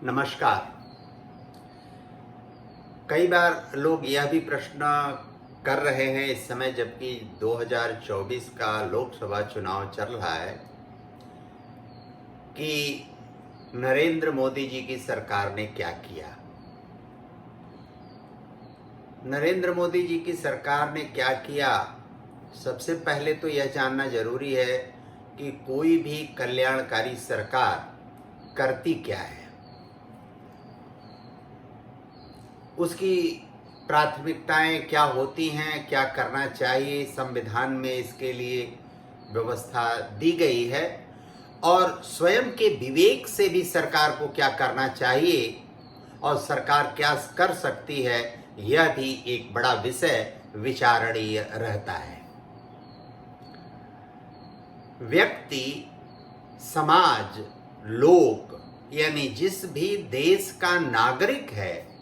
नमस्कार। कई बार लोग यह भी प्रश्न कर रहे हैं इस समय जबकि 2024 का लोकसभा चुनाव चल रहा है कि नरेंद्र मोदी जी की सरकार ने क्या किया। नरेंद्र मोदी जी की सरकार ने क्या किया, सबसे पहले तो यह जानना जरूरी है कि कोई भी कल्याणकारी सरकार करती क्या है, उसकी प्राथमिकताएं क्या होती हैं, क्या करना चाहिए। संविधान में इसके लिए व्यवस्था दी गई है और स्वयं के विवेक से भी सरकार को क्या करना चाहिए और सरकार क्या कर सकती है, यह भी एक बड़ा विषय विचारणीय रहता है। व्यक्ति, समाज, लोग यानी जिस भी देश का नागरिक है,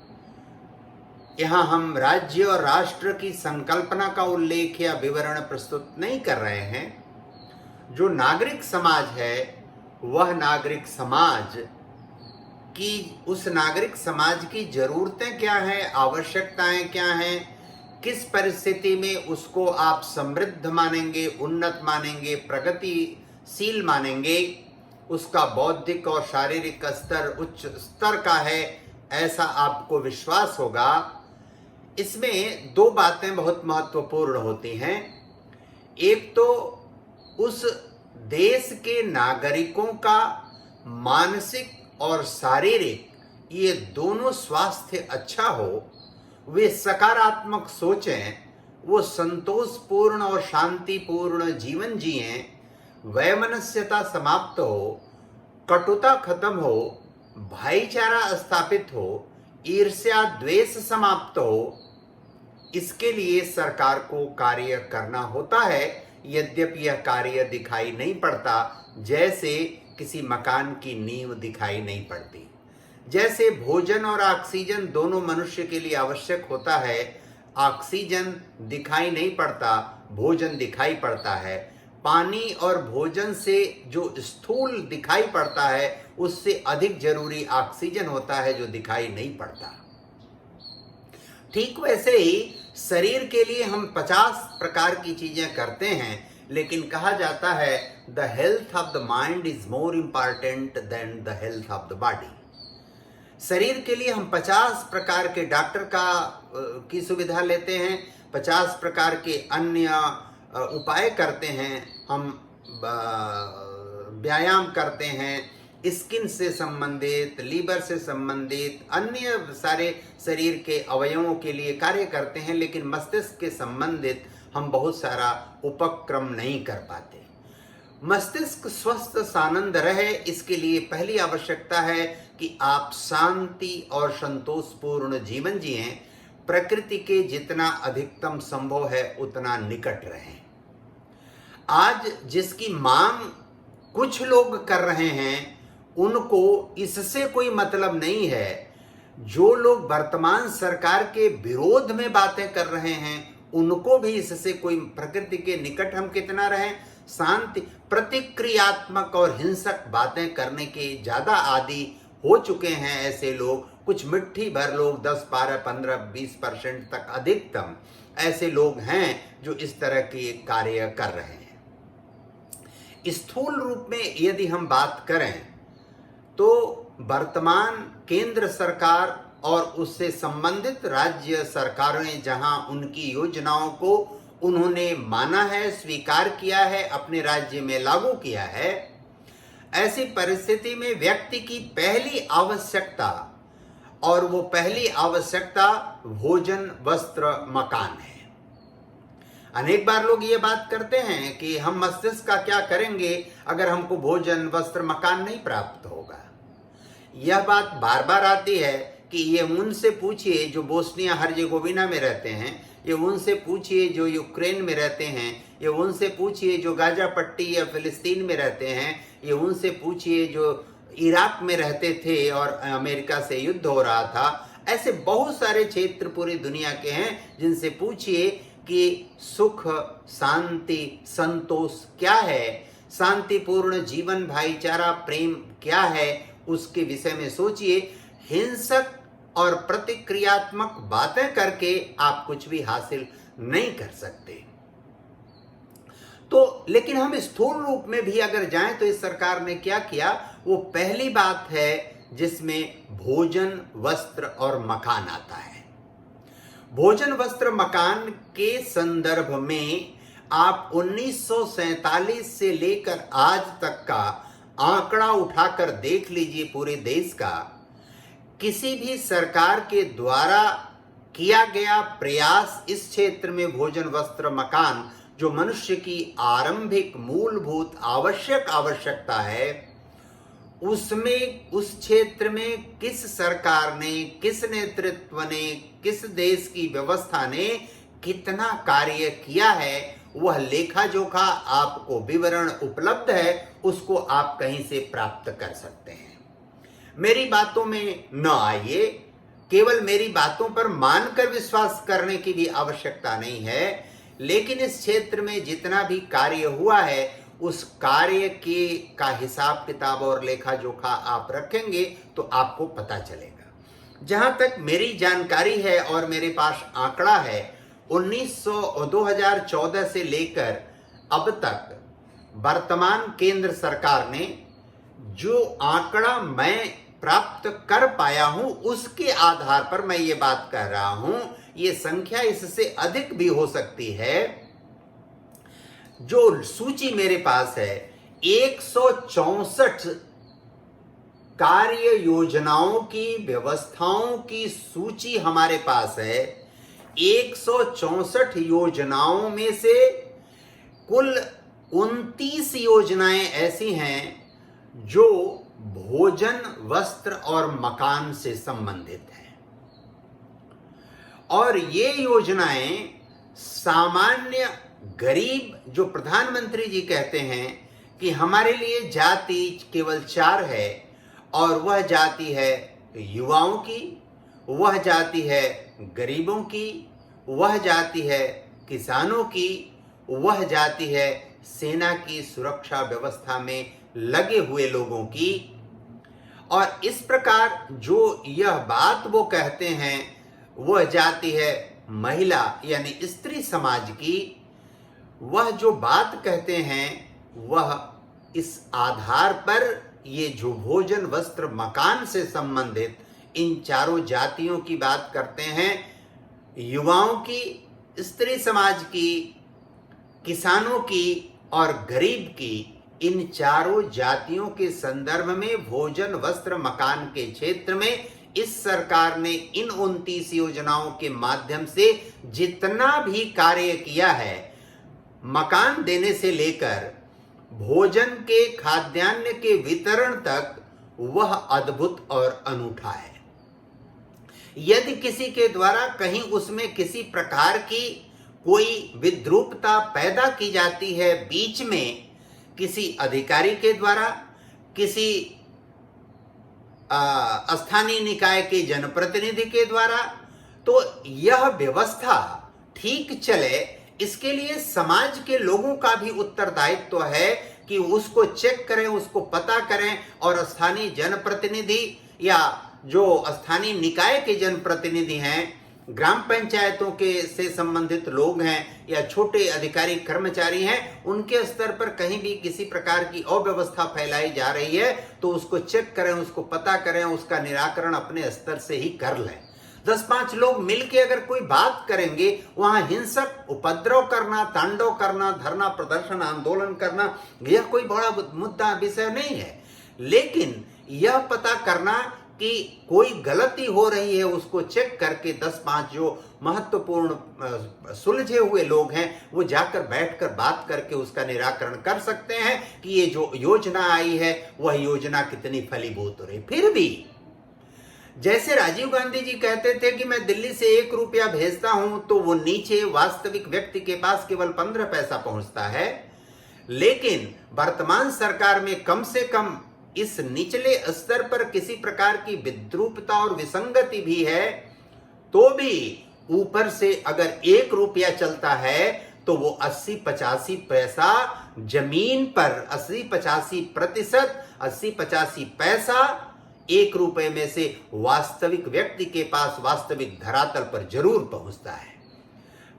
यहाँ हम राज्य और राष्ट्र की संकल्पना का उल्लेख या विवरण प्रस्तुत नहीं कर रहे हैं। जो नागरिक समाज है वह नागरिक समाज की, उस नागरिक समाज की जरूरतें क्या हैं, आवश्यकताएं क्या हैं, किस परिस्थिति में उसको आप समृद्ध मानेंगे, उन्नत मानेंगे, प्रगतिशील मानेंगे, उसका बौद्धिक और शारीरिक स्तर उच्च स्तर का है ऐसा आपको विश्वास होगा। इसमें दो बातें बहुत महत्वपूर्ण होती हैं। एक तो उस देश के नागरिकों का मानसिक और शारीरिक ये दोनों स्वास्थ्य अच्छा हो, वे सकारात्मक सोचें, वो संतोषपूर्ण और शांतिपूर्ण जीवन जिएं, वैमनस्यता समाप्त हो, कटुता खत्म हो, भाईचारा स्थापित हो, ईर्ष्या द्वेष समाप्त हो। इसके लिए सरकार को कार्य करना होता है, यद्यपि यह कार्य दिखाई नहीं पड़ता, जैसे किसी मकान की नींव दिखाई नहीं पड़ती। जैसे भोजन और ऑक्सीजन दोनों मनुष्य के लिए आवश्यक होता है, ऑक्सीजन दिखाई नहीं पड़ता, भोजन दिखाई पड़ता है। पानी और भोजन से जो स्थूल दिखाई पड़ता है उससे अधिक जरूरी ऑक्सीजन होता है जो दिखाई नहीं पड़ता। ठीक वैसे ही शरीर के लिए हम 50 प्रकार की चीजें करते हैं, लेकिन कहा जाता है the health of the mind is more important than the health of the body. शरीर के लिए हम 50 प्रकार के डॉक्टर की सुविधा लेते हैं, 50 प्रकार के अन्य उपाय करते हैं, हम व्यायाम करते हैं, स्किन से संबंधित, लीवर से संबंधित अन्य सारे शरीर के अवयवों के लिए कार्य करते हैं, लेकिन मस्तिष्क के संबंधित हम बहुत सारा उपक्रम नहीं कर पाते। मस्तिष्क स्वस्थ सानंद रहे, इसके लिए पहली आवश्यकता है कि आप शांति और संतोषपूर्ण जीवन जिएं, प्रकृति के जितना अधिकतम संभव है उतना निकट रहें। आज जिसकी मांग कुछ लोग कर रहे हैं उनको इससे कोई मतलब नहीं है। जो लोग वर्तमान सरकार के विरोध में बातें कर रहे हैं उनको भी इससे कोई, प्रकृति के निकट हम कितना रहें, शांति, प्रतिक्रियात्मक और हिंसक बातें करने के ज्यादा आदी हो चुके हैं ऐसे लोग। कुछ मिट्टी भर लोग 10, 12, 15, 20% तक अधिकतम ऐसे लोग हैं जो इस तरह के कार्य कर रहे हैं। स्थूल रूप में यदि हम बात करें तो वर्तमान केंद्र सरकार और उससे संबंधित राज्य सरकारें जहां उनकी योजनाओं को उन्होंने माना है, स्वीकार किया है, अपने राज्य में लागू किया है, ऐसी परिस्थिति में व्यक्ति की पहली आवश्यकता, और वो पहली आवश्यकता भोजन, वस्त्र, मकान है। अनेक बार लोग ये बात करते हैं कि हम मस्तिष्क का क्या करेंगे अगर हमको भोजन, वस्त्र, मकान नहीं प्राप्त होगा। यह बात बार बार आती है कि ये उनसे पूछिए जो बोस्निया हर्जेगोविना में रहते हैं, ये उनसे पूछिए जो यूक्रेन में रहते हैं, ये उनसे पूछिए जो गाजा पट्टी या फिलिस्तीन में रहते हैं, ये उनसे पूछिए जो इराक में रहते थे और अमेरिका से युद्ध हो रहा था। ऐसे बहुत सारे क्षेत्र पूरी दुनिया के हैं जिनसे पूछिए कि सुख, शांति, संतोष क्या है, शांतिपूर्ण जीवन, भाईचारा, प्रेम क्या है, उसके विषय में सोचिए। हिंसक और प्रतिक्रियात्मक बातें करके आप कुछ भी हासिल नहीं कर सकते। तो लेकिन हम स्थूल रूप में भी अगर जाएं तो इस सरकार ने क्या किया, वो पहली बात है जिसमें भोजन, वस्त्र और मकान आता है। भोजन, वस्त्र, मकान के संदर्भ में आप 1947 से लेकर आज तक का आंकड़ा उठाकर देख लीजिए पूरे देश का। किसी भी सरकार के द्वारा किया गया प्रयास इस क्षेत्र में भोजन, वस्त्र, मकान, जो मनुष्य की आरंभिक मूलभूत आवश्यकता है, उसमें उस क्षेत्र में किस सरकार ने, किस नेतृत्व ने, किस देश की व्यवस्था ने कितना कार्य किया है, वह लेखा जोखा आपको विवरण उपलब्ध है, उसको आप कहीं से प्राप्त कर सकते हैं। मेरी बातों में न आइए, केवल मेरी बातों पर मानकर विश्वास करने की भी आवश्यकता नहीं है, लेकिन इस क्षेत्र में जितना भी कार्य हुआ है उस कार्य के का हिसाब किताब और लेखा जोखा आप रखेंगे तो आपको पता चलेगा। जहां तक मेरी जानकारी है और मेरे पास आंकड़ा है, 2014 से लेकर अब तक वर्तमान केंद्र सरकार ने जो आंकड़ा मैं प्राप्त कर पाया हूं उसके आधार पर मैं ये बात कह रहा हूं, ये संख्या इससे अधिक भी हो सकती है। जो सूची मेरे पास है, 164 कार्य योजनाओं की, व्यवस्थाओं की सूची हमारे पास है। 164 योजनाओं में से कुल 29 योजनाएं ऐसी हैं जो भोजन, वस्त्र और मकान से संबंधित हैं। और ये योजनाएं सामान्य गरीब, जो प्रधानमंत्री जी कहते हैं कि हमारे लिए जाति केवल 4 है, और वह जाति है युवाओं की, वह जाति है गरीबों की, वह जाति है किसानों की, वह जाति है सेना की सुरक्षा व्यवस्था में लगे हुए लोगों की। और इस प्रकार जो यह बात वो कहते हैं, वह जाति है महिला यानी स्त्री समाज की। वह जो बात कहते हैं वह इस आधार पर ये जो भोजन, वस्त्र, मकान से संबंधित इन चारों जातियों की बात करते हैं, युवाओं की, स्त्री समाज की, किसानों की और गरीब की, इन चारों जातियों के संदर्भ में भोजन, वस्त्र, मकान के क्षेत्र में इस सरकार ने इन 29 योजनाओं के माध्यम से जितना भी कार्य किया है, मकान देने से लेकर भोजन के, खाद्यान्न के वितरण तक, वह अद्भुत और अनूठा है। यदि किसी के द्वारा कहीं उसमें किसी प्रकार की कोई विद्रूपता पैदा की जाती है बीच में, किसी अधिकारी के द्वारा, किसी स्थानीय निकाय के जनप्रतिनिधि के द्वारा, तो यह व्यवस्था ठीक चले, इसके लिए समाज के लोगों का भी उत्तरदायित्व है कि उसको चेक करें, उसको पता करें, और स्थानीय जनप्रतिनिधि या जो स्थानीय निकाय के जनप्रतिनिधि हैं, ग्राम पंचायतों के से संबंधित लोग हैं या छोटे अधिकारी कर्मचारी हैं, उनके स्तर पर कहीं भी किसी प्रकार की अव्यवस्था फैलाई जा रही है तो उसको चेक करें, उसको पता करें, उसका निराकरण अपने स्तर से ही कर लें। 10-5 लोग मिलके अगर कोई बात करेंगे, वहां हिंसक उपद्रव करना, तांडव करना, धरना प्रदर्शन, आंदोलन करना, यह कोई बड़ा मुद्दा विषय नहीं है। लेकिन यह पता करना कि कोई गलती हो रही है, उसको चेक करके 10-5 जो महत्वपूर्ण सुलझे हुए लोग हैं, वो जाकर बैठकर बात करके उसका निराकरण कर सकते हैं कि ये जो योजना आई है वह योजना कितनी फलीभूत हो रही। फिर भी जैसे राजीव गांधी जी कहते थे कि मैं दिल्ली से 1 रुपया भेजता हूं तो वो नीचे वास्तविक व्यक्ति के पास केवल 15 पैसा पहुंचता है, लेकिन वर्तमान सरकार में कम से कम इस निचले स्तर पर किसी प्रकार की विद्रूपता और विसंगति भी है, तो भी ऊपर से अगर 1 रुपया चलता है तो वो 80-85 पैसा जमीन पर, 80-85%, 80-85 पैसा 1 रुपए में से वास्तविक व्यक्ति के पास वास्तविक धरातल पर जरूर पहुंचता है।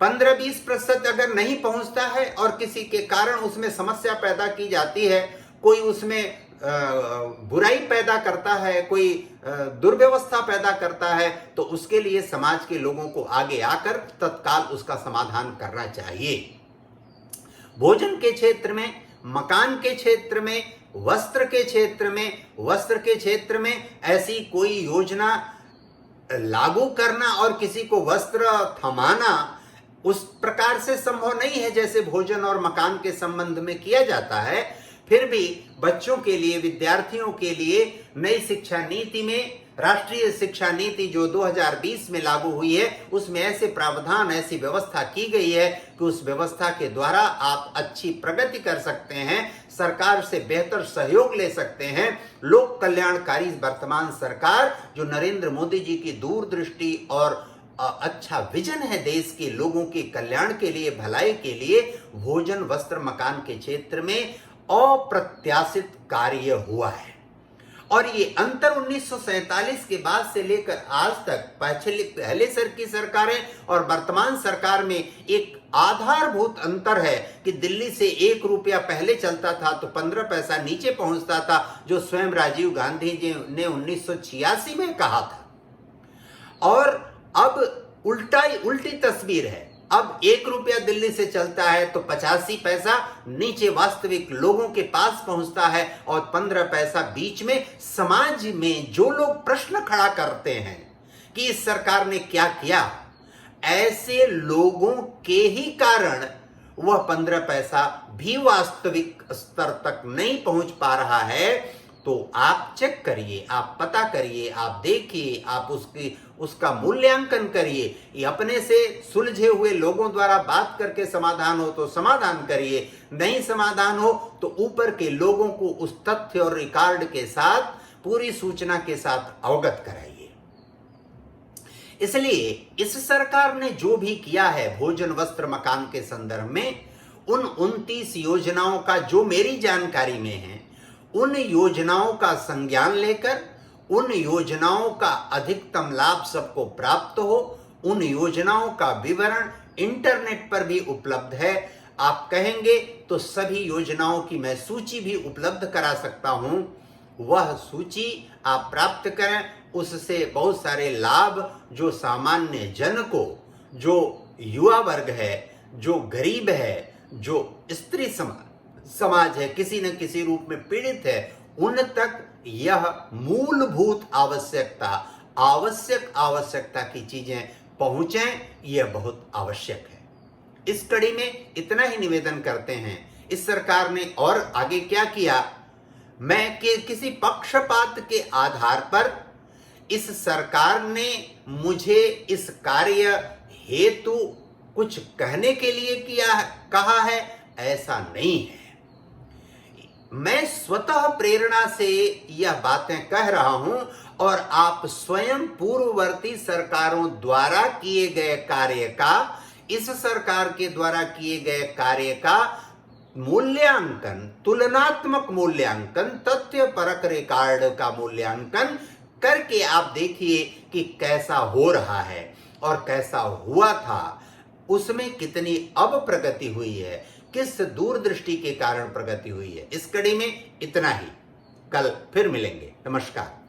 15-20% अगर नहीं पहुंचता है और किसी के कारण उसमें समस्या पैदा की जाती है, कोई उसमें बुराई पैदा करता है, कोई दुर्व्यवस्था पैदा करता है, तो उसके लिए समाज के लोगों को आगे आकर तत्काल उसका समाधान करना चाहिए। भोजन के क्षेत्र में, मकान के क्षेत्र में, वस्त्र के क्षेत्र में ऐसी कोई योजना लागू करना और किसी को वस्त्र थमाना उस प्रकार से संभव नहीं है जैसे भोजन और मकान के संबंध में किया जाता है। फिर भी बच्चों के लिए, विद्यार्थियों के लिए नई शिक्षा नीति में, राष्ट्रीय शिक्षा नीति जो 2020 में लागू हुई है, उसमें ऐसे प्रावधान, ऐसी व्यवस्था की गई है कि उस व्यवस्था के द्वारा आप अच्छी प्रगति कर सकते हैं, सरकार से बेहतर सहयोग ले सकते हैं। लोक कल्याणकारी वर्तमान सरकार जो नरेंद्र मोदी जी की दूरदृष्टि और अच्छा विजन है देश के लोगों के कल्याण के लिए, भलाई के लिए, भोजन, वस्त्र, मकान के क्षेत्र में अप्रत्याशित कार्य हुआ है। और ये अंतर 1947 के बाद से लेकर आज तक पहले सर की सरकारें और वर्तमान सरकार में एक आधारभूत अंतर है कि दिल्ली से 1 रुपया पहले चलता था तो 15 पैसा नीचे पहुंचता था, जो स्वयं राजीव गांधी जी ने 1986 में कहा था। और अब उल्टी तस्वीर है। अब 1 रुपया दिल्ली से चलता है तो 85 पैसा नीचे वास्तविक लोगों के पास पहुंचता है और 15 पैसा बीच में। समाज में जो लोग प्रश्न खड़ा करते हैं कि इस सरकार ने क्या किया, ऐसे लोगों के ही कारण वह 15 पैसा भी वास्तविक स्तर तक नहीं पहुंच पा रहा है। तो आप चेक करिए, आप पता करिए, आप देखिए, आप उसका मूल्यांकन करिए। ये अपने से सुलझे हुए लोगों द्वारा बात करके समाधान हो तो समाधान करिए, नहीं समाधान हो तो ऊपर के लोगों को उस तथ्य और रिकॉर्ड के साथ, पूरी सूचना के साथ अवगत कराइए। इसलिए इस सरकार ने जो भी किया है भोजन, वस्त्र, मकान के संदर्भ में, उन 29 योजनाओं का जो मेरी जानकारी में है, उन योजनाओं का संज्ञान लेकर, उन योजनाओं का अधिकतम लाभ सबको प्राप्त हो, उन योजनाओं का विवरण इंटरनेट पर भी उपलब्ध है। आप कहेंगे तो सभी योजनाओं की मैं सूची भी उपलब्ध करा सकता हूं। वह सूची आप प्राप्त करें, उससे बहुत सारे लाभ जो सामान्य जन को, जो युवा वर्ग है, जो गरीब है, जो स्त्री समाज है, किसी न किसी रूप में पीड़ित है, उन तक यह मूलभूत आवश्यकता की चीजें पहुंचें, यह बहुत आवश्यक है। इस कड़ी में इतना ही निवेदन करते हैं। इस सरकार ने और आगे क्या किया, मैं किसी पक्षपात के आधार पर इस सरकार ने मुझे इस कार्य हेतु कुछ कहने के लिए कहा है, ऐसा नहीं है। मैं स्वतः प्रेरणा से यह बातें कह रहा हूं और आप स्वयं पूर्ववर्ती सरकारों द्वारा किए गए कार्य का, इस सरकार के द्वारा किए गए कार्य का मूल्यांकन, तुलनात्मक मूल्यांकन, तथ्य परक रिकॉर्ड का मूल्यांकन करके आप देखिए कि कैसा हो रहा है और कैसा हुआ था, उसमें कितनी अब प्रगति हुई है, किस दूरदृष्टि के कारण प्रगति हुई है। इस कड़ी में इतना ही, कल फिर मिलेंगे। नमस्कार।